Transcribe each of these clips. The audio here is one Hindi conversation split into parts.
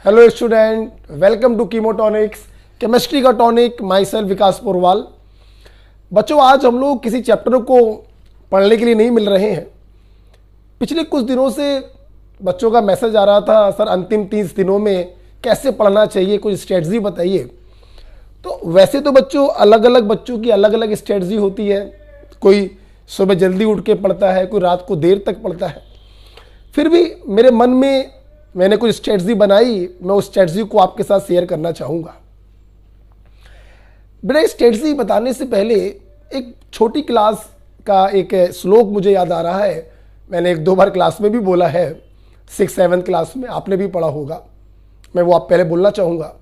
Hello student, welcome to Chemotonics, chemistry का tonic. My self Vikas Porwal. बच्चों, आज हम लोग किसी चैप्टर को पढ़ने के लिए नहीं मिल रहे हैं। पिछले कुछ दिनों से बच्चों का मैसेज आ रहा था, सर अंतिम 30 दिनों में कैसे पढ़ना चाहिए, कुछ स्ट्रेटजी बताइए। तो वैसे तो बच्चों अलग अलग बच्चों की अलग अलग स्ट्रेटजी होती है। कोई सुबह जल्दी उठ के पढ़ता है, कोई रात को देर तक पढ़ता है। फिर भी मेरे मन में मैंने कुछ स्ट्रेटजी बनाई, मैं उस स्ट्रेटजी को आपके साथ शेयर करना चाहूँगा। बेटा, स्ट्रेटजी बताने से पहले एक छोटी क्लास का एक श्लोक मुझे याद आ रहा है। मैंने 1-2 बार क्लास में भी बोला है, 6-7 क्लास में आपने भी पढ़ा होगा। मैं वो आप पहले बोलना चाहूँगा।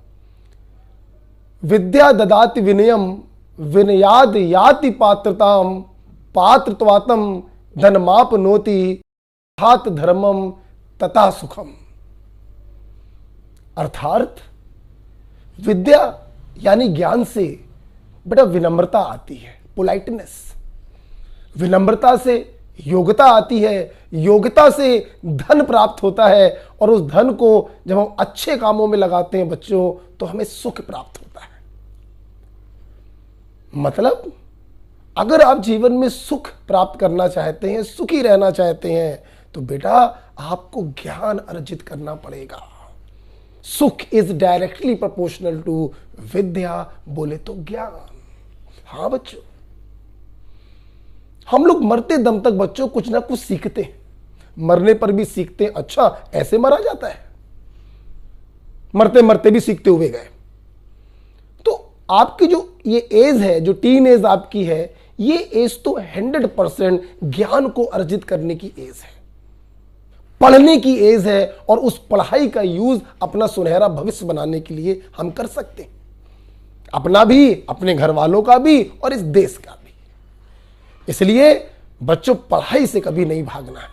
विद्या ददाति विनयम विनयाद याति पात्रताम पात्रत्वातम धनमापनोति हात धर्मम तथा सुखम। अर्थात विद्या यानी ज्ञान से बेटा विनम्रता आती है, पोलाइटनेस। विनम्रता से योग्यता आती है, योग्यता से धन प्राप्त होता है, और उस धन को जब हम अच्छे कामों में लगाते हैं बच्चों, तो हमें सुख प्राप्त होता है। मतलब अगर आप जीवन में सुख प्राप्त करना चाहते हैं, सुखी रहना चाहते हैं, तो बेटा आपको ज्ञान अर्जित करना पड़ेगा। सुख इज डायरेक्टली प्रोपोर्शनल टू विद्या, बोले तो ज्ञान। हाँ बच्चों, हम लोग मरते दम तक बच्चों कुछ ना कुछ सीखते हैं। मरने पर भी सीखते हैं, अच्छा ऐसे मरा जाता है। मरते मरते भी सीखते हुए गए। तो आपकी जो ये एज है, जो टीन एज आपकी है, ये एज तो 100% ज्ञान को अर्जित करने की एज है, पढ़ने की एज है। और उस पढ़ाई का यूज अपना सुनहरा भविष्य बनाने के लिए हम कर सकते हैं, अपना भी, अपने घर वालों का भी, और इस देश का भी। इसलिए बच्चों, पढ़ाई से कभी नहीं भागना है,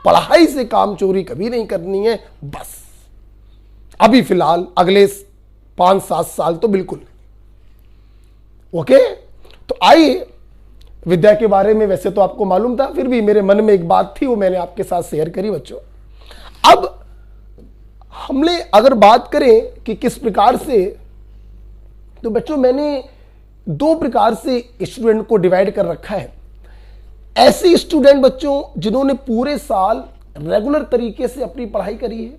पढ़ाई से काम चोरी कभी नहीं करनी है। बस अभी फिलहाल अगले 5-7 साल तो बिल्कुल नहीं। ओके, तो आइए, विद्या के बारे में वैसे तो आपको मालूम था, फिर भी मेरे मन में एक बात थी, वो मैंने आपके साथ शेयर करी बच्चों। अब हमने अगर बात करें कि किस प्रकार से, तो बच्चों मैंने 2 प्रकार से स्टूडेंट को डिवाइड कर रखा है। ऐसे स्टूडेंट बच्चों जिन्होंने पूरे साल रेगुलर तरीके से अपनी पढ़ाई करी है,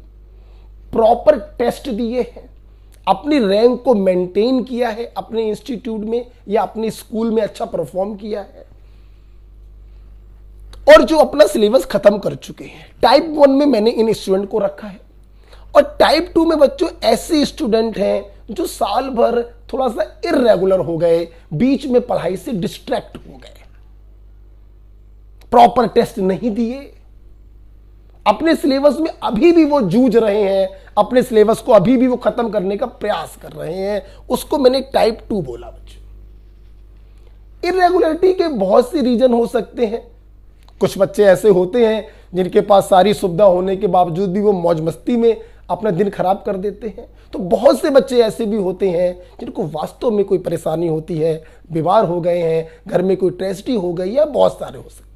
प्रॉपर टेस्ट दिए हैं, अपनी रैंक को मेंटेन किया है, अपने इंस्टीट्यूट में या अपने स्कूल में अच्छा परफॉर्म किया है, और जो अपना सिलेबस खत्म कर चुके हैं। टाइप 1 में मैंने इन स्टूडेंट को रखा है। और टाइप 2 में बच्चों ऐसे स्टूडेंट हैं जो साल भर थोड़ा सा इर्रेगुलर हो गए, बीच में पढ़ाई से डिस्ट्रैक्ट हो गए, प्रॉपर टेस्ट नहीं दिए, अपने सिलेबस में अभी भी वो जूझ रहे हैं, अपने सिलेबस को अभी भी वो खत्म करने का प्रयास कर रहे हैं। उसको मैंने टाइप 2 बोला बच्चों। इरेगुलरिटी के बहुत से रीजन हो सकते हैं। कुछ बच्चे ऐसे होते हैं जिनके पास सारी सुविधा होने के बावजूद भी वो मौज मस्ती में अपना दिन खराब कर देते हैं। तो बहुत से बच्चे ऐसे भी होते हैं जिनको वास्तव में कोई परेशानी होती है, बीमार हो गए हैं, घर में कोई ट्रेजेडी हो गई, या बहुत सारे हो सकते।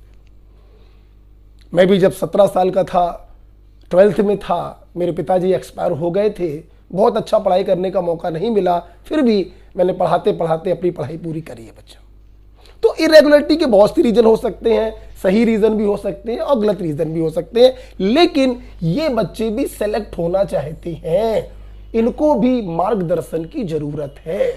मैं भी जब 17 साल का था, 12th में था, मेरे पिताजी एक्सपायर हो गए थे। बहुत अच्छा पढ़ाई करने का मौका नहीं मिला, फिर भी मैंने पढ़ाते पढ़ाते अपनी पढ़ाई पूरी करी है बच्चों। तो इरेगुलरिटी के बहुत से रीजन हो सकते हैं, सही रीजन भी हो सकते हैं और गलत रीजन भी हो सकते हैं, लेकिन ये बच्चे भी सेलेक्ट होना चाहते हैं, इनको भी मार्गदर्शन की जरूरत है।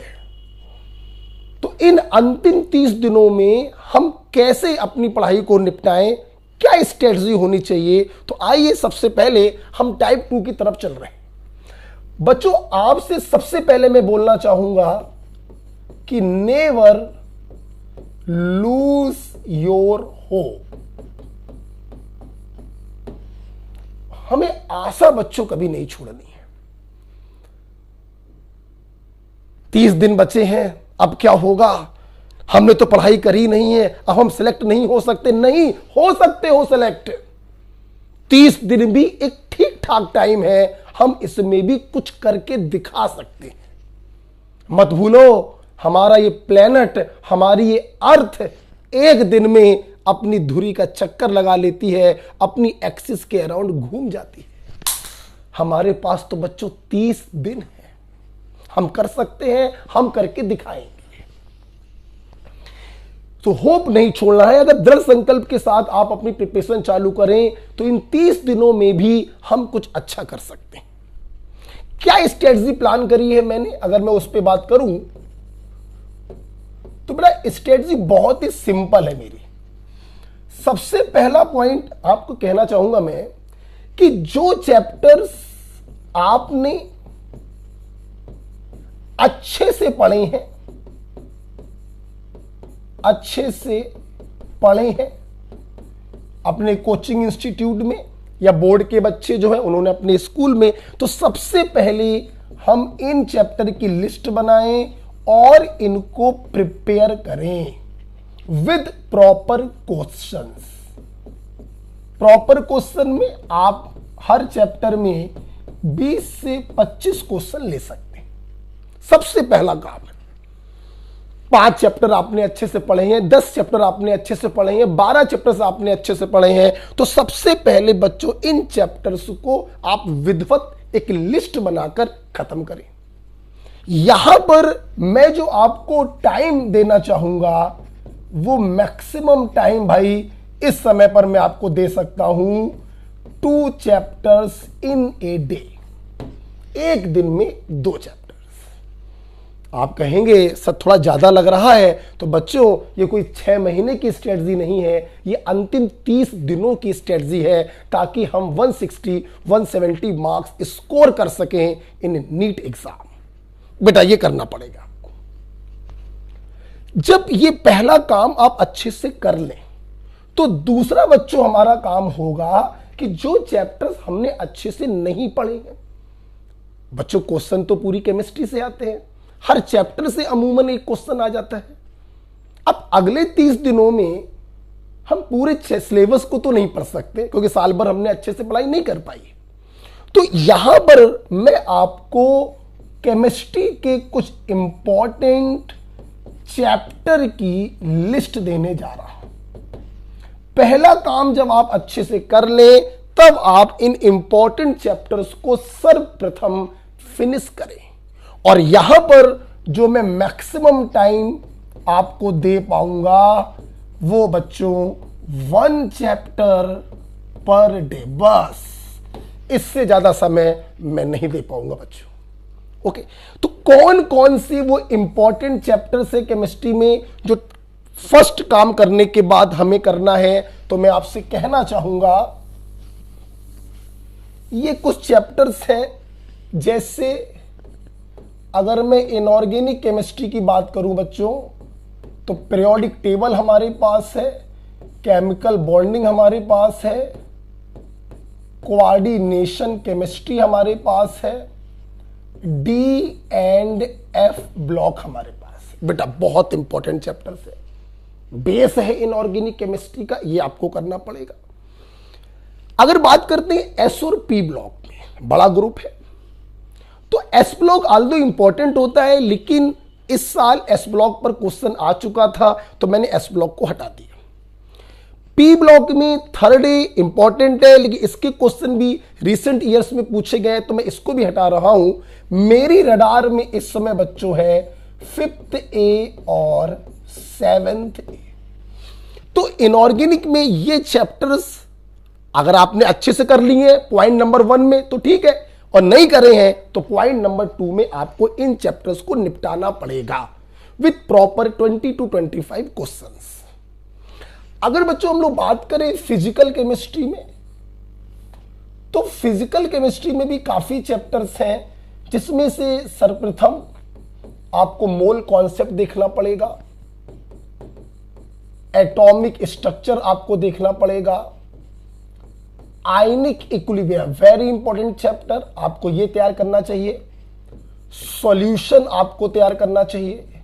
तो इन अंतिम 30 दिनों में हम कैसे अपनी पढ़ाई को निपटाएं, क्या स्ट्रेटजी होनी चाहिए। तो आइए, सबसे पहले हम टाइप 2 की तरफ चल रहे हैं। बच्चों, आपसे सबसे पहले मैं बोलना चाहूंगा कि नेवर लूज योर होप। हमें आशा बच्चों कभी नहीं छोड़नी है। 30 दिन बचे हैं, अब क्या होगा, हमने तो पढ़ाई करी नहीं है, अब हम सिलेक्ट नहीं हो सकते। नहीं हो सकते हो सिलेक्ट। 30 दिन भी एक ठीक ठाक टाइम है, हम इसमें भी कुछ करके दिखा सकते हैं। मत भूलो, हमारा ये प्लेनेट, हमारी ये अर्थ एक दिन में अपनी धुरी का चक्कर लगा लेती है, अपनी एक्सिस के अराउंड घूम जाती है। हमारे पास तो बच्चों 30 दिन है, हम कर सकते हैं, हम करके दिखाएंगे। तो होप नहीं छोड़ना है। अगर दृढ़ संकल्प के साथ आप अपनी प्रिपरेशन चालू करें तो इन 30 दिनों में भी हम कुछ अच्छा कर सकते हैं। क्या स्ट्रेटजी प्लान करी है मैंने, अगर मैं उस पर बात करूं तो बड़ा स्ट्रेटजी बहुत ही सिंपल है मेरी। सबसे पहला पॉइंट आपको कहना चाहूंगा मैं कि जो चैप्टर्स आपने अच्छे से पढ़े हैं, अपने कोचिंग इंस्टीट्यूट में या बोर्ड के बच्चे जो है उन्होंने अपने स्कूल में, तो सबसे पहले हम इन चैप्टर की लिस्ट बनाएं और इनको प्रिपेयर करें with proper questions. Proper question में आप हर चैप्टर में 20 से 25 क्वेश्चन ले सकते हैं। सबसे पहला काम है, 5 चैप्टर आपने अच्छे से पढ़े हैं, 10 चैप्टर आपने अच्छे से पढ़े हैं, 12 चैप्टर्स आपने अच्छे से पढ़े हैं, तो सबसे पहले बच्चों इन चैप्टर्स को आप विधिवत एक लिस्ट बनाकर खत्म करें। यहां पर मैं जो आपको टाइम देना चाहूंगा वो मैक्सिमम टाइम भाई इस समय पर मैं आपको दे सकता हूं 2 चैप्टर्स इन ए डे, एक दिन में 2 चैप्टर्स। आप कहेंगे सर थोड़ा ज्यादा लग रहा है, तो बच्चों ये कोई 6 महीने की स्ट्रेटजी नहीं है, ये अंतिम 30 दिनों की स्ट्रेटजी है, ताकि हम 160-170 मार्क्स स्कोर कर सकें इन नीट एग्जाम। बेटा ये करना पड़ेगा आपको। जब ये पहला काम आप अच्छे से कर लें तो दूसरा बच्चों हमारा काम होगा कि जो चैप्टर्स हमने अच्छे से नहीं पढ़े हैं, बच्चों क्वेश्चन तो पूरी केमिस्ट्री से आते हैं, हर चैप्टर से अमूमन एक क्वेश्चन आ जाता है। अब अगले 30 दिनों में हम पूरे सिलेबस को तो नहीं पढ़ सकते क्योंकि साल भर हमने अच्छे से पढ़ाई नहीं कर पाई। तो यहां पर मैं आपको केमिस्ट्री के कुछ इंपॉर्टेंट चैप्टर की लिस्ट देने जा रहा हूं। पहला काम जब आप अच्छे से कर लें तब आप इन इंपॉर्टेंट चैप्टर्स को सर्वप्रथम फिनिश करें। और यहां पर जो मैं मैक्सिमम टाइम आपको दे पाऊंगा वो बच्चों 1 चैप्टर पर डे, बस इससे ज्यादा समय मैं नहीं दे पाऊंगा बच्चों। ओके, तो कौन कौन सी वो इंपॉर्टेंट चैप्टर्स है केमिस्ट्री में जो फर्स्ट काम करने के बाद हमें करना है, तो मैं आपसे कहना चाहूंगा ये कुछ चैप्टर्स हैं। जैसे अगर मैं इनऑर्गेनिक केमिस्ट्री की बात करूं बच्चों, तो पीरियोडिक टेबल हमारे पास है, केमिकल बॉन्डिंग हमारे पास है, कोऑर्डिनेशन केमिस्ट्री हमारे पास है, डी एंड एफ ब्लॉक हमारे पास है। बेटा बहुत इंपॉर्टेंट चैप्टर्स है, बेस है इनऑर्गेनिक केमिस्ट्री का, ये आपको करना पड़ेगा। अगर बात करते हैं एस और पी ब्लॉक में, बड़ा ग्रुप है, तो एस ब्लॉक ऑल्दो इंपॉर्टेंट होता है, लेकिन इस साल एस ब्लॉक पर क्वेश्चन आ चुका था तो मैंने एस ब्लॉक को हटा दिया। पी ब्लॉक में थर्ड ए इंपॉर्टेंट है, लेकिन इसके क्वेश्चन भी रिसेंट ईयर्स में पूछे गए, तो मैं इसको भी हटा रहा हूं। मेरी रडार में इस समय बच्चों है 5th ए और 7th ए। तो इनऑर्गेनिक में ये चैप्टर्स अगर आपने अच्छे से कर लिए पॉइंट नंबर 1 में तो ठीक है, और नहीं करे हैं तो पॉइंट नंबर 2 में आपको इन चैप्टर्स को निपटाना पड़ेगा विथ प्रॉपर 20 to 25 क्वेश्चंस। अगर बच्चों हम लोग बात करें फिजिकल केमिस्ट्री में, तो फिजिकल केमिस्ट्री में भी काफी चैप्टर्स हैं, जिसमें से सर्वप्रथम आपको मोल कॉन्सेप्ट देखना पड़ेगा, एटॉमिक स्ट्रक्चर आपको देखना पड़ेगा, ionic equilibrium very important chapter आपको यह तैयार करना चाहिए, सॉल्यूशन आपको तैयार करना चाहिए,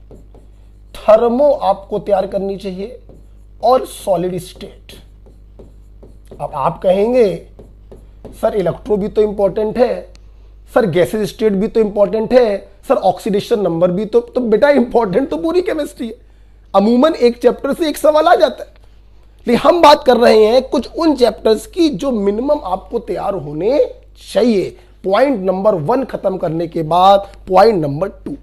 थर्मो आपको तैयार करनी चाहिए, और सॉलिड स्टेट। अब आप कहेंगे सर इलेक्ट्रो भी तो इंपॉर्टेंट है, सर गैसेज स्टेट भी तो इंपॉर्टेंट है, सर ऑक्सीडेशन नंबर भी तो बेटा इंपॉर्टेंट तो पूरी केमिस्ट्री है। अमूमन एक चैप्टर से एक सवाल आ जाता है, लेकिन हम बात कर रहे हैं कुछ उन चैप्टर्स की जो मिनिमम आपको तैयार होने चाहिए। पॉइंट नंबर 1 खत्म करने के बाद पॉइंट नंबर 2,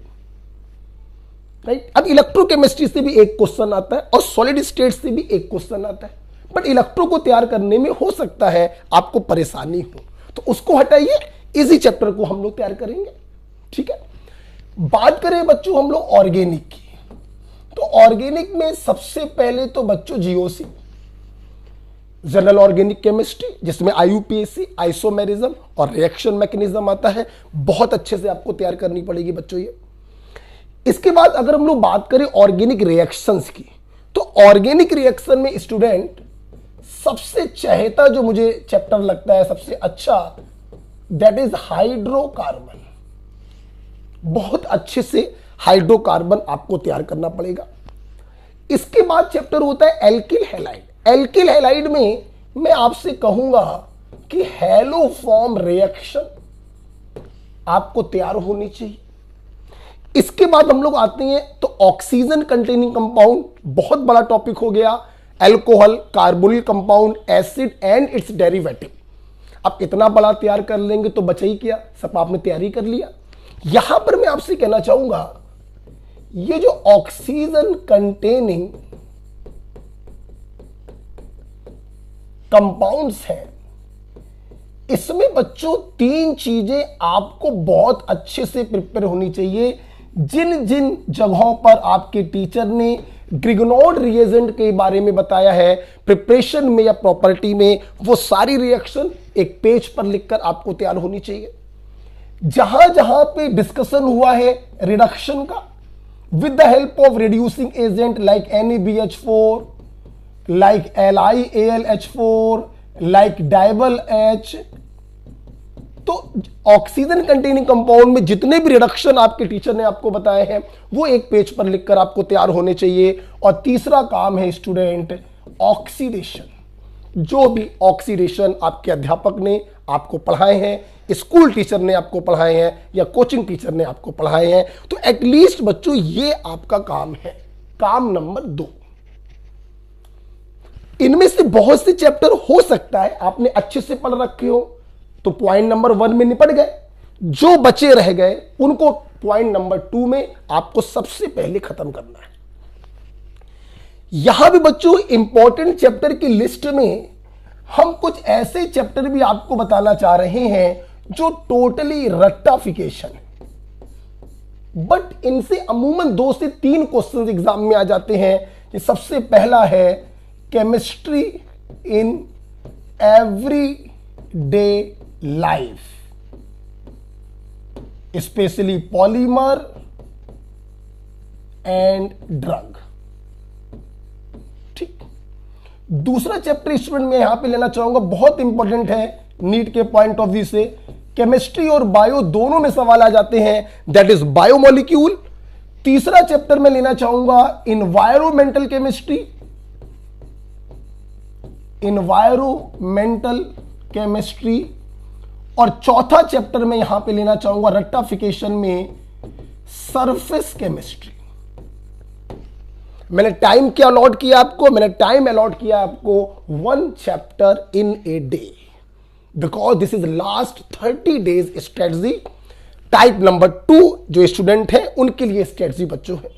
राइट। अब इलेक्ट्रोकेमिस्ट्री से भी एक क्वेश्चन आता है और सॉलिड स्टेट से भी एक क्वेश्चन आता है, बट इलेक्ट्रो को तैयार करने में हो सकता है आपको परेशानी हो, तो उसको हटाइए, इसी चैप्टर को हम लोग तैयार करेंगे, ठीक है। बात करें बच्चों हम लोग ऑर्गेनिक की, तो ऑर्गेनिक में सबसे पहले तो बच्चों जीओसी, जनरल ऑर्गेनिक केमिस्ट्री, जिसमें आईयूपीएसी, आइसोमेरिज्म और रिएक्शन मैकेनिज्म आता है, बहुत अच्छे से आपको तैयार करनी पड़ेगी बच्चों ये। इसके बाद अगर हम लोग बात करें ऑर्गेनिक रिएक्शंस की, तो ऑर्गेनिक रिएक्शन में स्टूडेंट सबसे चहेता जो मुझे चैप्टर लगता है सबसे अच्छा, दैट इज हाइड्रोकार्बन। बहुत अच्छे से हाइड्रोकार्बन आपको तैयार करना पड़ेगा। इसके बाद चैप्टर होता है एल्किल हैलाइड। एल्किल हैलाइड में मैं आपसे कहूंगा कि हैलो फॉर्म रिएक्शन आपको तैयार होनी चाहिए। इसके बाद हम लोग आते हैं तो ऑक्सीजन कंटेनिंग कंपाउंड, बहुत बड़ा टॉपिक हो गया, alcohol, carbonyl compound, acid and it's derivative. अब इतना बड़ा तैयार कर लेंगे तो बचा ही क्या, सब आपने तैयारी कर लिया। यहां पर मैं आपसे कहना चाहूंगा ये जो ऑक्सीजन कंटेनिंग कंपाउंड्स हैं, इसमें बच्चों 3 चीजें आपको बहुत अच्छे से प्रिपेयर होनी चाहिए। जिन जिन जगहों पर आपके टीचर ने ग्रिगनॉर्ड रिएजेंट के बारे में बताया है प्रिपरेशन में या प्रॉपर्टी में, वो सारी रिएक्शन एक पेज पर लिखकर आपको तैयार होनी चाहिए। जहां जहां पे डिस्कशन हुआ है रिडक्शन का, with the help of reducing agent like NaBH4, like LiAlH4, like Diol H, तो ऑक्सीजन कंटेनिंग कंपाउंड में जितने भी रिडक्शन आपके टीचर ने आपको बताए हैं वो एक पेज पर लिखकर आपको तैयार होने चाहिए। और तीसरा काम है स्टूडेंट ऑक्सीडेशन। जो भी ऑक्सीडेशन आपके अध्यापक ने आपको पढ़ाए हैं, स्कूल टीचर ने आपको पढ़ाए हैं या कोचिंग टीचर ने आपको पढ़ाए हैं, तो एटलीस्ट बच्चों ये आपका काम है। काम नंबर 2, इनमें से बहुत से चैप्टर हो सकता है आपने अच्छे से पढ़ रखे हो तो पॉइंट नंबर 1 में निपट गए, जो बचे रह गए उनको पॉइंट नंबर 2 में आपको सबसे पहले खत्म करना है। यहां भी बच्चों इंपॉर्टेंट चैप्टर की लिस्ट में हम कुछ ऐसे चैप्टर भी आपको बताना चाह रहे हैं जो टोटली रट्टाफिकेशन है, बट इनसे अमूमन 2 से 3 क्वेश्चन एग्जाम में आ जाते हैं। ये सबसे पहला है chemistry in every day life, specially polymer and drug, ठीक। दूसरा चैप्टर स्टूडेंट में यहां पे लेना चाहूंगा, बहुत इंपॉर्टेंट है नीट के पॉइंट ऑफ व्यू से, केमिस्ट्री और बायो दोनों में सवाल आ जाते हैं, दैट इज बायोमोलिक्यूल। तीसरा चैप्टर में लेना चाहूंगा इन्वायरमेंटल केमिस्ट्री, इन्वायरमेंटल केमिस्ट्री। और चौथा चैप्टर में यहां पे लेना चाहूंगा रट्टाफिकेशन में सरफेस केमिस्ट्री। मैंने टाइम क्या अलॉट किया आपको, मैंने टाइम अलॉट किया आपको 1 chapter in a day, because this is last 30 days strategy. Type number 2 जो स्टूडेंट है उनके लिए स्ट्रेटजी बच्चों है।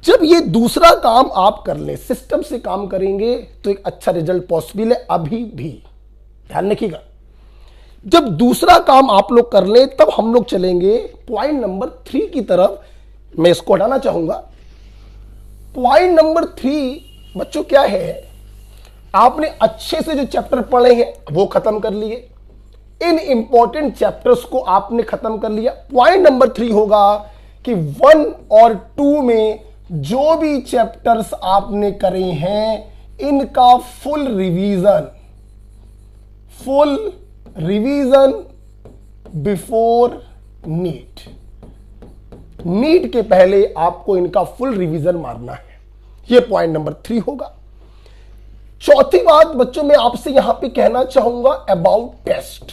जब ये दूसरा काम आप कर ले, सिस्टम से काम करेंगे तो एक अच्छा रिजल्ट पॉसिबल है। अभी भी ध्यान रखिएगा, जब दूसरा काम आप लोग कर ले तब हम लोग चलेंगे पॉइंट नंबर 3 की तरफ। मैं इसको हटाना चाहूंगा। पॉइंट नंबर 3 बच्चों क्या है, आपने अच्छे से जो चैप्टर पढ़े हैं वो खत्म कर लिए, इन इंपॉर्टेंट चैप्टर्स को आपने खत्म कर लिया। पॉइंट नंबर 3 होगा कि 1 और 2 में जो भी चैप्टर्स आपने करे हैं इनका full revision before NEET. NEET के पहले आपको इनका फुल रिवीजन मारना है, यह पॉइंट नंबर 3 होगा। चौथी बात बच्चों मैं आपसे यहां पे कहना चाहूंगा अबाउट टेस्ट।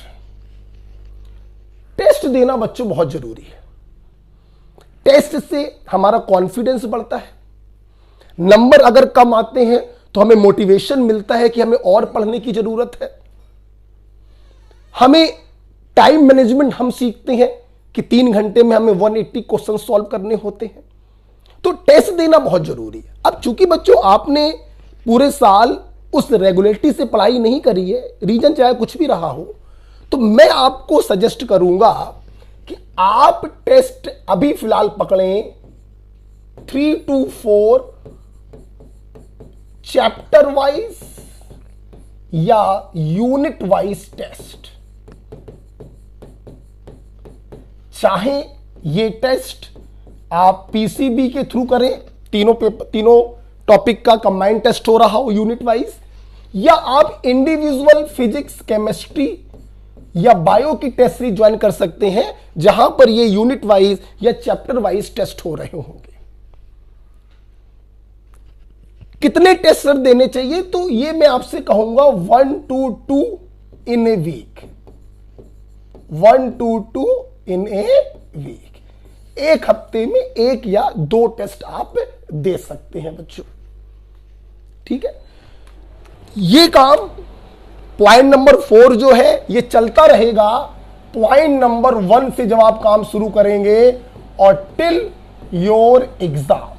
टेस्ट देना बच्चों बहुत जरूरी है। टेस्ट से हमारा कॉन्फिडेंस बढ़ता है, नंबर अगर कम आते हैं तो हमें मोटिवेशन मिलता है कि हमें और पढ़ने की जरूरत है। हमें टाइम मैनेजमेंट हम सीखते हैं कि 3 घंटे में हमें 180 क्वेश्चन सॉल्व करने होते हैं। तो टेस्ट देना बहुत जरूरी है। अब चूंकि बच्चों आपने पूरे साल उस रेगुलरिटी से पढ़ाई नहीं करी है, रीजन चाहे कुछ भी रहा हो, तो मैं आपको सजेस्ट करूंगा कि आप टेस्ट अभी फिलहाल पकड़ें 3 to 4 चैप्टर वाइज या यूनिट वाइज टेस्ट। चाहे ये टेस्ट आप पीसीबी के थ्रू करें, तीनों टॉपिक का कंबाइंड टेस्ट हो रहा हो यूनिट वाइज, या आप इंडिविजुअल फिजिक्स, केमिस्ट्री या बायो की टेस्ट सीरीज ज्वाइन कर सकते हैं, जहां पर ये यूनिट वाइज या चैप्टर वाइज टेस्ट हो रहे होंगे। कितने टेस्ट सर देने चाहिए? तो ये मैं आपसे कहूंगा 1 to 2 in a week. 1 to 2 in a week. एक हफ्ते में 1 या 2 टेस्ट आप दे सकते हैं बच्चों, ठीक है। ये काम पॉइंट नंबर 4 जो है ये चलता रहेगा पॉइंट नंबर 1 से जब आप काम शुरू करेंगे और टिल योर एग्जाम,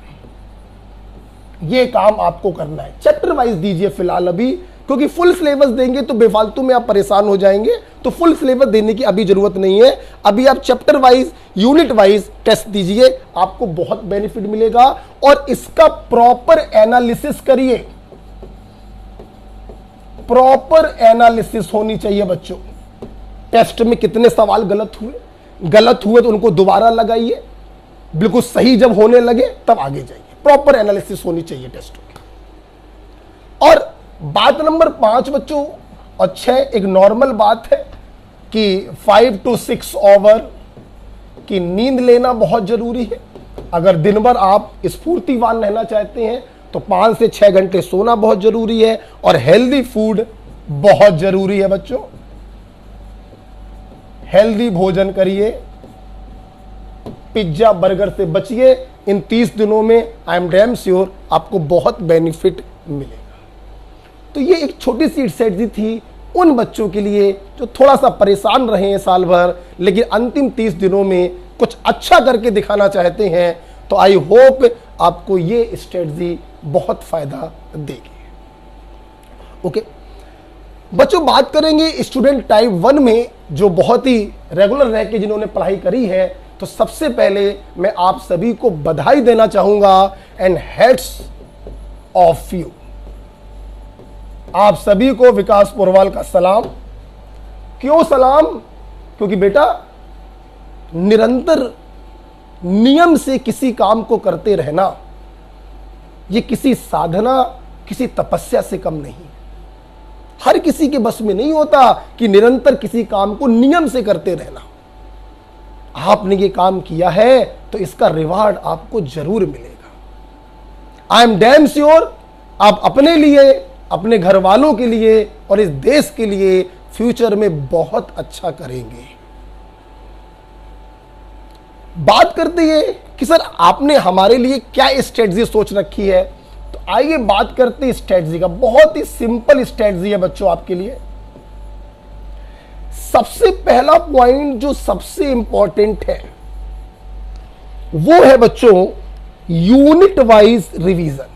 ये काम आपको करना है। चैप्टर वाइज दीजिए फिलहाल अभी, क्योंकि फुल सिलेबस देंगे तो बेफालतू में आप परेशान हो जाएंगे, तो फुल सिलेबस देने की अभी जरूरत नहीं है। अभी आप chapter wise, unit wise test दीजिए, आपको बहुत बेनिफिट मिलेगा। और इसका प्रॉपर एनालिसिस करिए, प्रॉपर एनालिसिस होनी चाहिए बच्चों। टेस्ट में कितने सवाल गलत हुए तो उनको दोबारा लगाइए, बिल्कुल सही जब होने लगे तब आगे जाइए। प्रॉपर एनालिसिस होनी चाहिए टेस्टों की। और बात नंबर 5 बच्चों और 6 एक नॉर्मल बात है कि 5 to 6 आवर की नींद लेना बहुत जरूरी है। अगर दिन भर आप स्फूर्तिवान रहना चाहते हैं तो 5 से 6 घंटे सोना बहुत जरूरी है। और हेल्दी फूड बहुत जरूरी है बच्चों, हेल्दी भोजन करिए, पिज्जा बर्गर से बचिए। इन 30 दिनों में आई एम डैम श्योर आपको बहुत बेनिफिट मिलेगा। तो ये एक छोटी सी स्ट्रेटजी थी उन बच्चों के लिए जो थोड़ा सा परेशान रहे हैं साल भर, लेकिन अंतिम 30 दिनों में कुछ अच्छा करके दिखाना चाहते हैं। तो आई होप आपको ये स्ट्रेटजी बहुत फायदा देगी। ओके बच्चों, बात करेंगे स्टूडेंट टाइप 1 में जो बहुत ही रेगुलर रह के जिन्होंने पढ़ाई करी है। तो सबसे पहले मैं आप सभी को बधाई देना चाहूंगा एंड हेड्स ऑफ यू। आप सभी को विकास पोरवाल का सलाम। क्यों सलाम? क्योंकि बेटा निरंतर नियम से किसी काम को करते रहना ये किसी साधना, किसी तपस्या से कम नहीं है। हर किसी के बस में नहीं होता कि निरंतर किसी काम को नियम से करते रहना। आपने ये काम किया है तो इसका रिवार्ड आपको जरूर मिलेगा। आई एम डैम श्योर आप अपने लिए, अपने घर वालों के लिए और इस देश के लिए फ्यूचर में बहुत अच्छा करेंगे। बात करते हैं कि सर आपने हमारे लिए क्या स्ट्रेटजी सोच रखी है, तो आइए बात करते हैं स्ट्रेटजी का। बहुत ही सिंपल स्ट्रेटजी है बच्चों आपके लिए। सबसे पहला पॉइंट जो सबसे इंपॉर्टेंट है वो है बच्चों unit wise revision.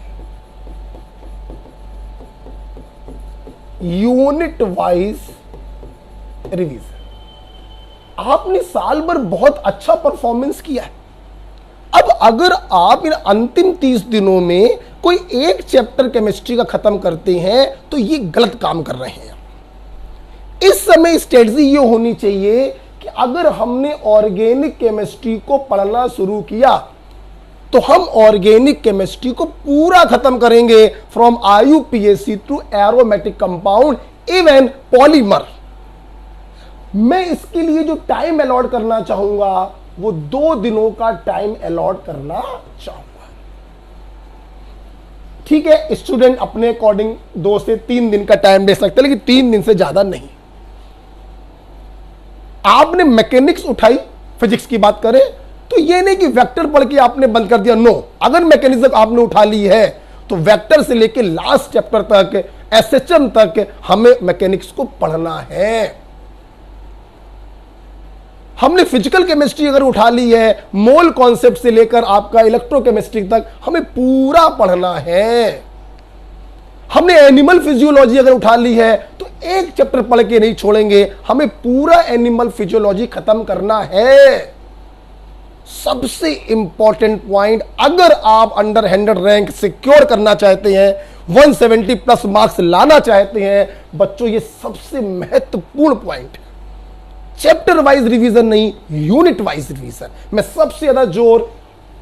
Unit wise revision. आपने साल भर बहुत अच्छा परफॉर्मेंस किया है। अब अगर आप इन अंतिम 30 दिनों में कोई एक चैप्टर केमिस्ट्री का खत्म करते हैं तो ये गलत काम कर रहे हैं। इस समय स्ट्रेटजी ये होनी चाहिए कि अगर हमने ऑर्गेनिक केमिस्ट्री को पढ़ना शुरू किया तो हम ऑर्गेनिक केमिस्ट्री को पूरा खत्म करेंगे, from IUPAC to aromatic compound even polymer. मैं इसके लिए जो टाइम अलॉट करना चाहूंगा वो 2 दिनों का टाइम अलॉट करना चाहूंगा। ठीक है, स्टूडेंट अपने अकॉर्डिंग 2 से 3 दिन का टाइम दे सकते हैं, लेकिन 3 दिन से ज्यादा नहीं। आपने मैकेनिक्स उठाई, फिजिक्स की बात करें तो ये नहीं कि वेक्टर पढ़ के आपने बंद कर दिया। नो, अगर मैकेनिज्म आपने उठा ली है तो वेक्टर से लेके लास्ट चैप्टर तक, SHM तक हमें मैकेनिक्स को पढ़ना है। हमने फिजिकल केमिस्ट्री अगर उठा ली है, मोल कॉन्सेप्ट से लेकर आपका इलेक्ट्रोकेमिस्ट्री तक हमें पूरा पढ़ना है। हमने एनिमल फिजियोलॉजी अगर उठा ली है तो एक चैप्टर पढ़ के नहीं छोड़ेंगे, हमें पूरा एनिमल फिजियोलॉजी खत्म करना है। सबसे इंपॉर्टेंट पॉइंट, अगर आप अंडर 100 रैंक सिक्योर करना चाहते हैं, 170 प्लस मार्क्स लाना चाहते हैं बच्चों, ये सबसे महत्वपूर्ण पॉइंट है। चैप्टर वाइज रिवीजन नहीं, यूनिट वाइज रिवीजन। मैं सबसे ज्यादा जोर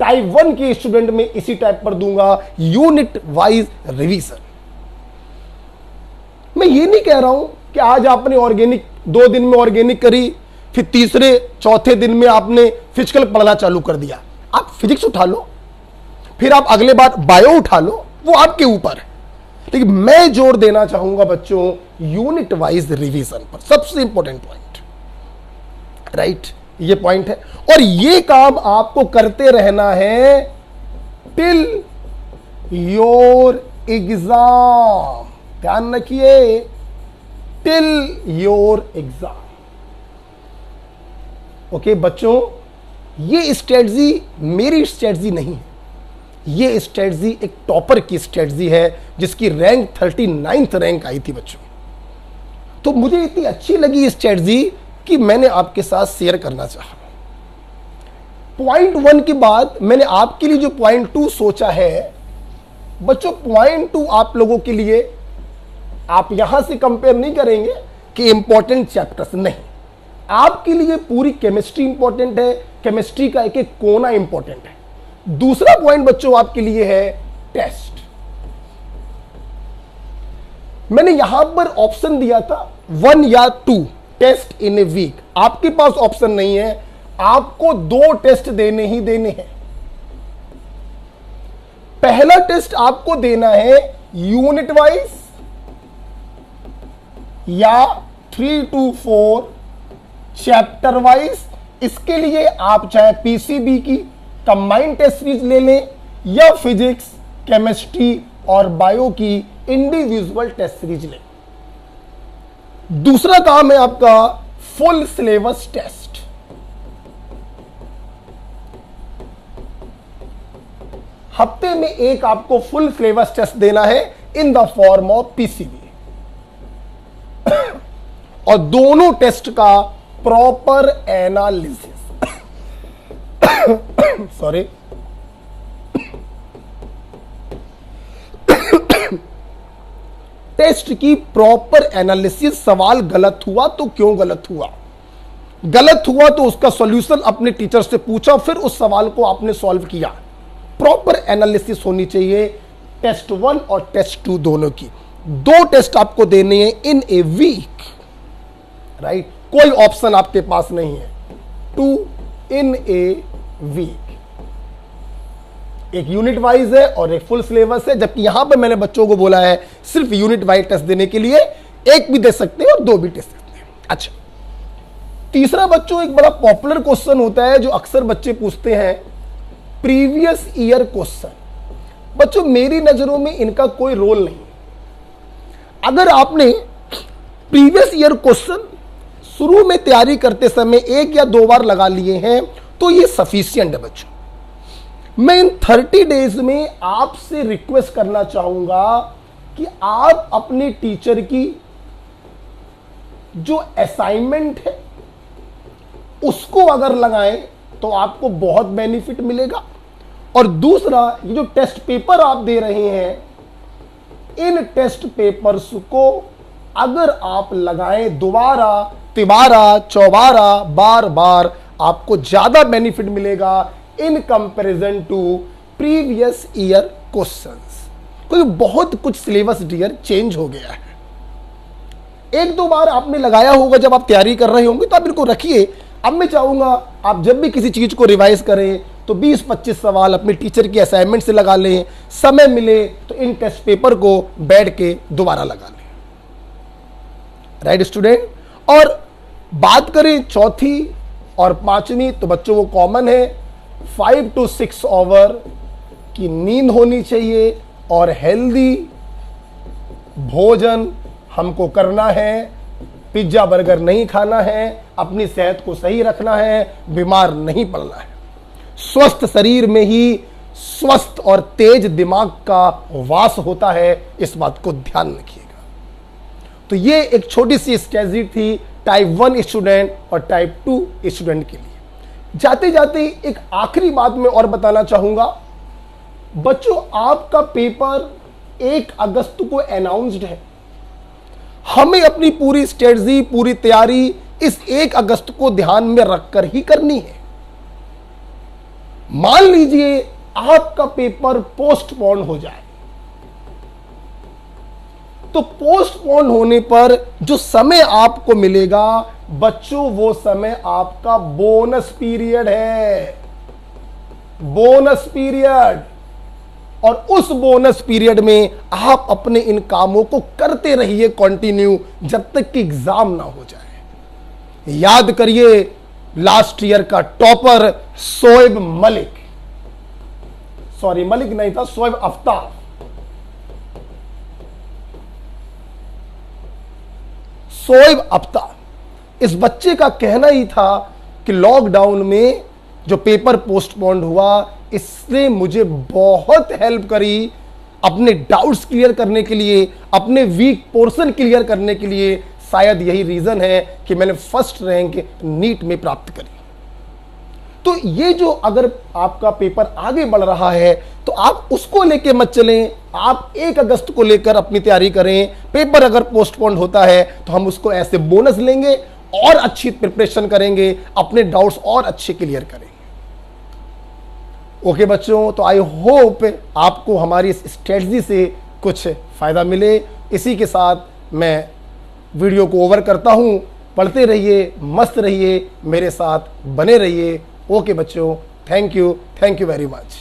टाइप 1 के स्टूडेंट में इसी टाइप पर दूंगा, यूनिट वाइज रिवीजन। मैं ये नहीं कह रहा हूं कि आज आपने ऑर्गेनिक 2 दिन में ऑर्गेनिक करी, फिर तीसरे चौथे दिन में आपने फिजिकल पढ़ना चालू कर दिया। आप फिजिक्स उठा लो, फिर आप अगले बार बायो उठा लो, वो आपके ऊपर है। लेकिन मैं जोर देना चाहूंगा बच्चों यूनिट वाइज रिवीजन पर, सबसे इंपॉर्टेंट पॉइंट। राइट, ये पॉइंट है और ये काम आपको करते रहना है टिल योर एग्जाम। ध्यान रखिए, टिल योर एग्जाम। ओके बच्चों, ये स्ट्रेटजी मेरी स्ट्रेटजी नहीं है, ये स्ट्रेटजी एक टॉपर की स्ट्रेटजी है जिसकी रैंक 39th रैंक आई थी बच्चों। तो मुझे इतनी अच्छी लगी स्ट्रेटजी कि मैंने आपके साथ शेयर करना चाहा। पॉइंट 1 के बाद मैंने आपके लिए जो पॉइंट 2 सोचा है बच्चों, पॉइंट 2 आप लोगों के लिए आप यहां से कंपेयर नहीं करेंगे कि इंपॉर्टेंट चैप्टर्स, नहीं, आपके लिए पूरी केमिस्ट्री इंपॉर्टेंट है, केमिस्ट्री का एक एक कोना इंपॉर्टेंट है। दूसरा पॉइंट बच्चों आपके लिए है टेस्ट। मैंने यहां पर ऑप्शन दिया था 1 या 2 टेस्ट इन ए वीक। आपके पास ऑप्शन नहीं है, आपको 2 टेस्ट देने ही देने हैं। पहला टेस्ट आपको देना है यूनिट वाइज या 3 to 4 चैप्टर वाइज। इसके लिए आप चाहे पीसीबी की कंबाइंड टेस्ट सीरीज ले लें या फिजिक्स, केमिस्ट्री और बायो की इंडिविजुअल टेस्ट सीरीज लें। दूसरा काम है आपका फुल सिलेबस टेस्ट। हफ्ते में एक आपको फुल सिलेबस टेस्ट देना है in the form of PCB और दोनों टेस्ट का प्रॉपर एनालिसिस सॉरी टेस्ट की प्रॉपर एनालिसिस। सवाल गलत हुआ तो क्यों गलत हुआ, गलत हुआ तो उसका सॉल्यूशन अपने टीचर से पूछा, फिर उस सवाल को आपने सॉल्व किया। प्रॉपर एनालिसिस होनी चाहिए टेस्ट 1 और टेस्ट 2 दोनों की। 2 टेस्ट आपको देने हैं इन ए वीक। राइट, कोई ऑप्शन आपके पास नहीं है, 2 इन ए वीक। एक यूनिट वाइज है और एक फुल सिलेबस है, जबकि यहां पर मैंने बच्चों को बोला है सिर्फ यूनिट वाइज टेस्ट देने के लिए। एक भी दे सकते हैं और 2 भी दे सकते हैं। अच्छा, तीसरा बच्चों एक बड़ा पॉपुलर क्वेश्चन होता है जो अक्सर बच्चे पूछते हैं, प्रीवियस ईयर क्वेश्चन। बच्चों मेरी नजरों में इनका कोई रोल नहीं। अगर आपने प्रीवियस ईयर क्वेश्चन शुरू में तैयारी करते समय 1 या 2 बार लगा लिए हैं तो ये सफिशिएंट है बच्चों। मैं इन 30 डेज में आपसे रिक्वेस्ट करना चाहूंगा कि आप अपने टीचर की जो असाइनमेंट है उसको अगर लगाएं तो आपको बहुत बेनिफिट मिलेगा। और दूसरा, ये जो टेस्ट पेपर आप दे रहे हैं, इन टेस्ट पेपर्स को अगर आप लगाएं दोबारा, तिबारा, चौबारा, बार बार, आपको ज्यादा बेनिफिट मिलेगा in comparison to previous year questions. क्योंकि बहुत कुछ सिलेबस डियर चेंज हो गया है। 1-2 बार आपने लगाया होगा जब आप तैयारी कर रहे होंगे, तो आप इनको रखिए। अब मैं चाहूंगा आप जब भी किसी चीज को रिवाइज करें तो 20-25 सवाल अपने टीचर की असाइनमेंट से लगा लें, समय मिले तो इन टेस्ट पेपर को बैठ के दोबारा लगा लें। राइट स्टूडेंट, और बात करें चौथी और 5वीं, तो बच्चों को कॉमन है 5 to 6 आवर की नींद होनी चाहिए और हेल्दी भोजन हमको करना है पिज्जा बर्गर नहीं खाना है, अपनी सेहत को सही रखना है, बीमार नहीं पड़ना है। स्वस्थ शरीर में ही स्वस्थ और तेज दिमाग का वास होता है, इस बात को ध्यान रखिएगा। तो ये एक छोटी सी स्ट्रेटजी थी टाइप 1 स्टूडेंट और टाइप 2 स्टूडेंट के लिए। जाते जाते एक आखिरी बात मैं और बताना चाहूंगा। बच्चों, आपका पेपर 1 अगस्त को अनाउंस्ड है। हमें अपनी पूरी स्ट्रेटजी, पूरी तैयारी इस 1 अगस्त को ध्यान में रखकर ही करनी है। मान लीजिए आपका पेपर पोस्टपोन हो जाए, तो पोस्टपोन होने पर जो समय आपको मिलेगा बच्चों, वो समय आपका बोनस पीरियड है, बोनस पीरियड। और उस बोनस पीरियड में आप अपने इन कामों को करते रहिए कंटिन्यू, जब तक कि एग्जाम ना हो जाए। याद करिए लास्ट ईयर का टॉपर शोएब मलिक, सॉरी मलिक नहीं था, शोएब आफ्ताब। शोएब आफ्ताब, इस बच्चे का कहना ही था कि लॉकडाउन में जो पेपर पोस्टपोन्ड हुआ, इसने मुझे बहुत हेल्प करी अपने डाउट्स क्लियर करने के लिए, अपने वीक पोर्शन क्लियर करने के लिए। शायद यही रीजन है कि मैंने फर्स्ट रैंक नीट में प्राप्त करी। तो ये जो अगर आपका पेपर आगे बढ़ रहा है तो आप उसको लेके मत चलें, आप 1 अगस्त को लेकर अपनी तैयारी करें। पेपर अगर पोस्टपोन्ड होता है तो हम उसको ऐसे बोनस लेंगे और अच्छी प्रिपरेशन करेंगे, अपने डाउट्स और अच्छे क्लियर करेंगे। ओके बच्चों, तो आई होप आपको हमारी इस स्ट्रेटजी से कुछ फायदा मिले। इसी के साथ मैं वीडियो को ओवर करता हूं। पढ़ते रहिए, मस्त रहिए, मेरे साथ बने रहिए। ओके बच्चों, थैंक यू वेरी मच।